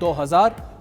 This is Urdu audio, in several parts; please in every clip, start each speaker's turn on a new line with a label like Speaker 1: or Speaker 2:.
Speaker 1: 2000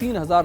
Speaker 1: 3000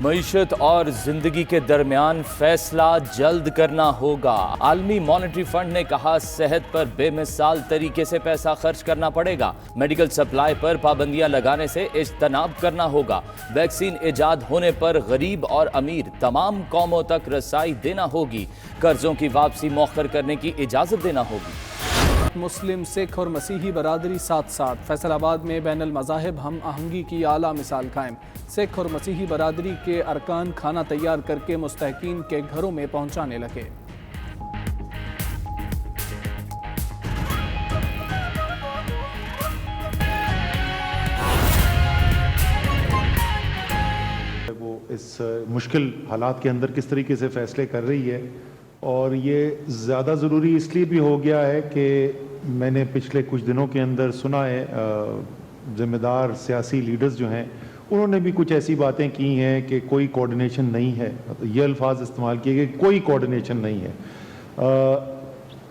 Speaker 2: معیشت اور زندگی کے درمیان فیصلہ جلد کرنا ہوگا۔ عالمی مانیٹری فنڈ نے کہا صحت پر بے مثال طریقے سے پیسہ خرچ کرنا پڑے گا۔ میڈیکل سپلائی پر پابندیاں لگانے سے اجتناب کرنا ہوگا۔ ویکسین ایجاد ہونے پر غریب اور امیر تمام قوموں تک رسائی دینا ہوگی۔ قرضوں کی واپسی مؤخر کرنے کی اجازت دینا ہوگی۔
Speaker 1: مسلم، سکھ اور مسیحی برادری ساتھ ساتھ، فیصل آباد میں بین المذاہب ہم آہنگی کی اعلیٰ مثال قائم۔ سکھ اور مسیحی برادری کے ارکان کھانا تیار کر کے مستحقین کے گھروں میں پہنچانے لگے۔
Speaker 3: وہ اس مشکل حالات کے اندر کس طریقے سے فیصلے کر رہی ہے، اور یہ زیادہ ضروری اس لیے بھی ہو گیا ہے کہ میں نے پچھلے کچھ دنوں کے اندر سنا ہے ذمہ دار سیاسی لیڈرز جو ہیں انہوں نے بھی کچھ ایسی باتیں کی ہیں کہ کوئی کوارڈینیشن نہیں ہے، یہ الفاظ استعمال کیے گئے، کوئی کوارڈینیشن نہیں ہے۔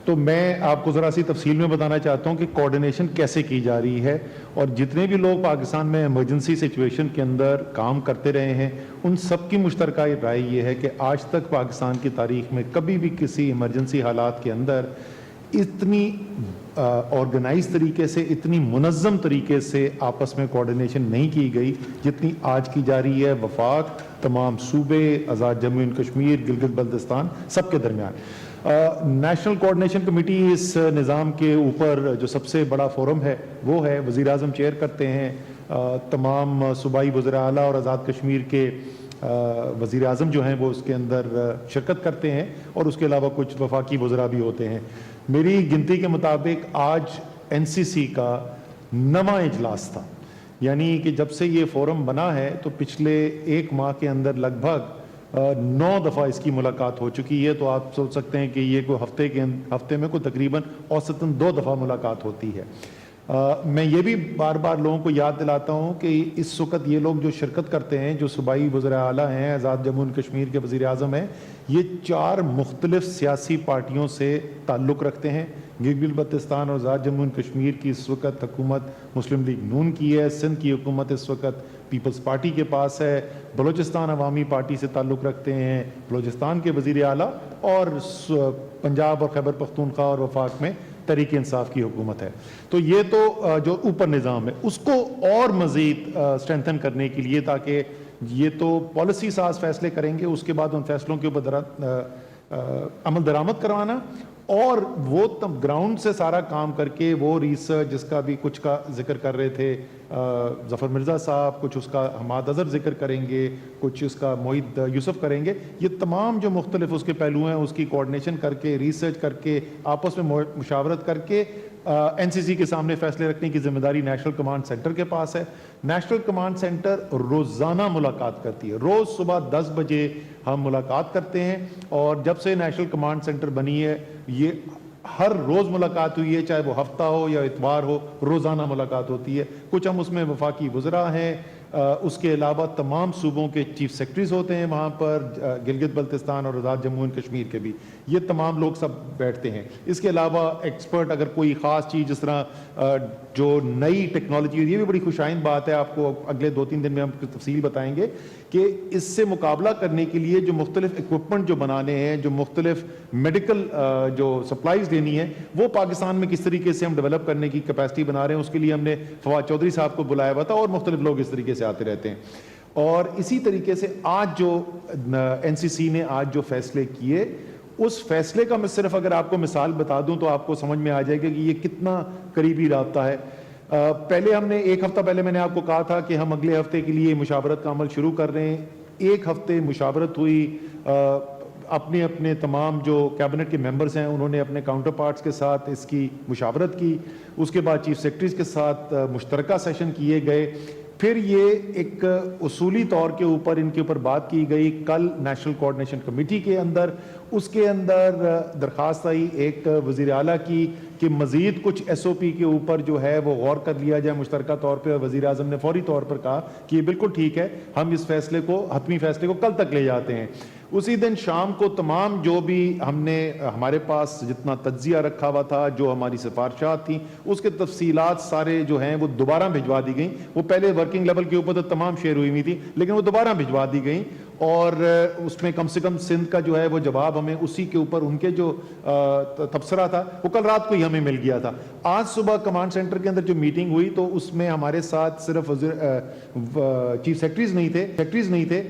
Speaker 3: تو میں آپ کو ذرا سی تفصیل میں بتانا چاہتا ہوں کہ کوارڈینیشن کیسے کی جا رہی ہے، اور جتنے بھی لوگ پاکستان میں ایمرجنسی سچویشن کے اندر کام کرتے رہے ہیں ان سب کی مشترکہ رائے یہ ہے کہ آج تک پاکستان کی تاریخ میں کبھی بھی کسی ایمرجنسی حالات کے اندر اتنی آرگنائز طریقے سے، اتنی منظم طریقے سے آپس میں کوارڈینیشن نہیں کی گئی جتنی آج کی جا رہی ہے وفاق، تمام صوبے، آزاد جموں اینڈ کشمیر، گلگت بلتستان، سب کے درمیان۔ نیشنل کوارڈینیشن کمیٹی اس نظام کے اوپر جو سب سے بڑا فورم ہے وہ ہے، وزیر اعظم چیئر کرتے ہیں، تمام صوبائی وزراء اعلیٰ اور آزاد کشمیر کے وزیر اعظم جو ہیں وہ اس کے اندر شرکت کرتے ہیں، اور اس کے علاوہ کچھ وفاقی وزراء بھی ہوتے ہیں۔ میری گنتی کے مطابق آج NCC کا 9واں اجلاس تھا، یعنی کہ جب سے یہ فورم بنا ہے تو پچھلے ایک ماہ کے اندر لگ بھگ 9 دفعہ اس کی ملاقات ہو چکی ہے، تو آپ سوچ سکتے ہیں کہ یہ کوئی ہفتے میں کوئی تقریباً اوسطاً 2 دفعہ ملاقات ہوتی ہے۔ میں یہ بھی بار بار لوگوں کو یاد دلاتا ہوں کہ اس وقت یہ لوگ جو شرکت کرتے ہیں، جو صوبائی وزراء اعلیٰ ہیں، آزاد جموں اینڈ کشمیر کے وزیر اعظم ہیں، یہ 4 مختلف سیاسی پارٹیوں سے تعلق رکھتے ہیں۔ گلگت بلتستان اور آزاد جموں اینڈ کشمیر کی اس وقت حکومت مسلم لیگ نون کی ہے، سندھ کی حکومت اس وقت پیپلز پارٹی کے پاس ہے، بلوچستان عوامی پارٹی سے تعلق رکھتے ہیں بلوچستان کے وزیر اعلیٰ، اور پنجاب اور خیبر پختونخوا اور وفاق میں تحریک انصاف کی حکومت ہے۔ تو یہ تو جو اوپر نظام ہے اس کو اور مزید اسٹرینتھن کرنے کے لیے، تاکہ یہ تو پالیسی ساز فیصلے کریں گے، اس کے بعد ان فیصلوں کے اوپر عمل درآمد کروانا، اور وہ گراؤنڈ سے سارا کام کر کے وہ ریسرچ جس کا بھی کچھ کا ذکر کر رہے تھے ظفر مرزا صاحب، کچھ اس کا حماد اظہر ذکر کریں گے، کچھ اس کا معید یوسف کریں گے، یہ تمام جو مختلف اس کے پہلو ہیں اس کی کوارڈینیشن کر کے، ریسرچ کر کے، آپس میں مشاورت کر کے NCC کے سامنے فیصلے رکھنے کی ذمہ داری نیشنل کمانڈ سینٹر کے پاس ہے۔ نیشنل کمانڈ سینٹر روزانہ ملاقات کرتی ہے، روز صبح 10 بجے ہم ملاقات کرتے ہیں، اور جب سے نیشنل کمانڈ سینٹر بنی ہے یہ ہر روز ملاقات ہوئی ہے، چاہے وہ ہفتہ ہو یا اتوار ہو، روزانہ ملاقات ہوتی ہے۔ کچھ ہم اس میں وفاقی وزراء ہیں، اس کے علاوہ تمام صوبوں کے چیف سیکرٹریز ہوتے ہیں وہاں پر، گلگت بلتستان اور آزاد جموں اینڈ کشمیر کے بھی، یہ تمام لوگ سب بیٹھتے ہیں۔ اس کے علاوہ ایکسپرٹ اگر کوئی خاص چیز جس طرح جو نئی ٹیکنالوجی، یہ بھی بڑی خوشائند بات ہے، آپ کو اگلے 2-3 دن میں ہم تفصیل بتائیں گے کہ اس سے مقابلہ کرنے کے لیے جو مختلف اکوپمنٹ جو بنانے ہیں، جو مختلف میڈیکل جو سپلائیز دینی ہے، وہ پاکستان میں کس طریقے سے ہم ڈیولپ کرنے کی کیپیسٹی بنا رہے ہیں، اس کے لیے ہم نے فواد چودھری صاحب کو بلایا ہوا تھا، اور مختلف لوگ اس طریقے سے آتے رہتے ہیں۔ اور اسی طریقے سے آج جو NCC نے آج جو فیصلے کیے، اس فیصلے کا میں صرف اگر آپ کو مثال بتا دوں تو آپ کو سمجھ میں آ جائے گا کہ یہ کتنا قریبی رابطہ ہے۔ پہلے ہم نے 1 ہفتہ پہلے میں نے آپ کو کہا تھا کہ ہم اگلے ہفتے کے لیے مشاورت کا عمل شروع کر رہے ہیں۔ 1 ہفتے مشاورت ہوئی، اپنے تمام جو کیبنٹ کے ممبرز ہیں انہوں نے اپنے کاؤنٹر پارٹس کے ساتھ اس کی مشاورت کی، اس کے بعد چیف سیکرٹریز کے ساتھ مشترکہ سیشن کیے گئے، پھر یہ ایک اصولی طور کے اوپر ان کے اوپر بات کی گئی۔ کل نیشنل کوارڈینیشن کمیٹی کے اندر اس کے اندر درخواست آئی ایک وزیر اعلیٰ کی کہ مزید کچھ SOP کے اوپر جو ہے وہ غور کر لیا جائے مشترکہ طور پہ، اور وزیر اعظم نے فوری طور پر کہا کہ یہ بالکل ٹھیک ہے، ہم اس فیصلے کو، حتمی فیصلے کو کل تک لے جاتے ہیں۔ اسی دن شام کو تمام جو بھی ہم نے ہمارے پاس جتنا تجزیہ رکھا ہوا تھا، جو ہماری سفارشات تھیں، اس کے تفصیلات سارے جو ہیں وہ دوبارہ بھجوا دی گئیں. وہ پہلے ورکنگ لیول کے اوپر تو تمام شیئر ہوئی ہوئی تھی، لیکن وہ دوبارہ بھجوا دی گئیں، اور اس میں کم سے کم سندھ کا جو ہے وہ جواب ہمیں اسی کے اوپر ان کے جو تبصرہ تھا وہ کل رات کو ہی ہمیں مل گیا تھا. آج صبح کمانڈ سینٹر کے اندر جو میٹنگ ہوئی تو اس میں ہمارے ساتھ صرف چیف سیکرٹریز نہیں تھے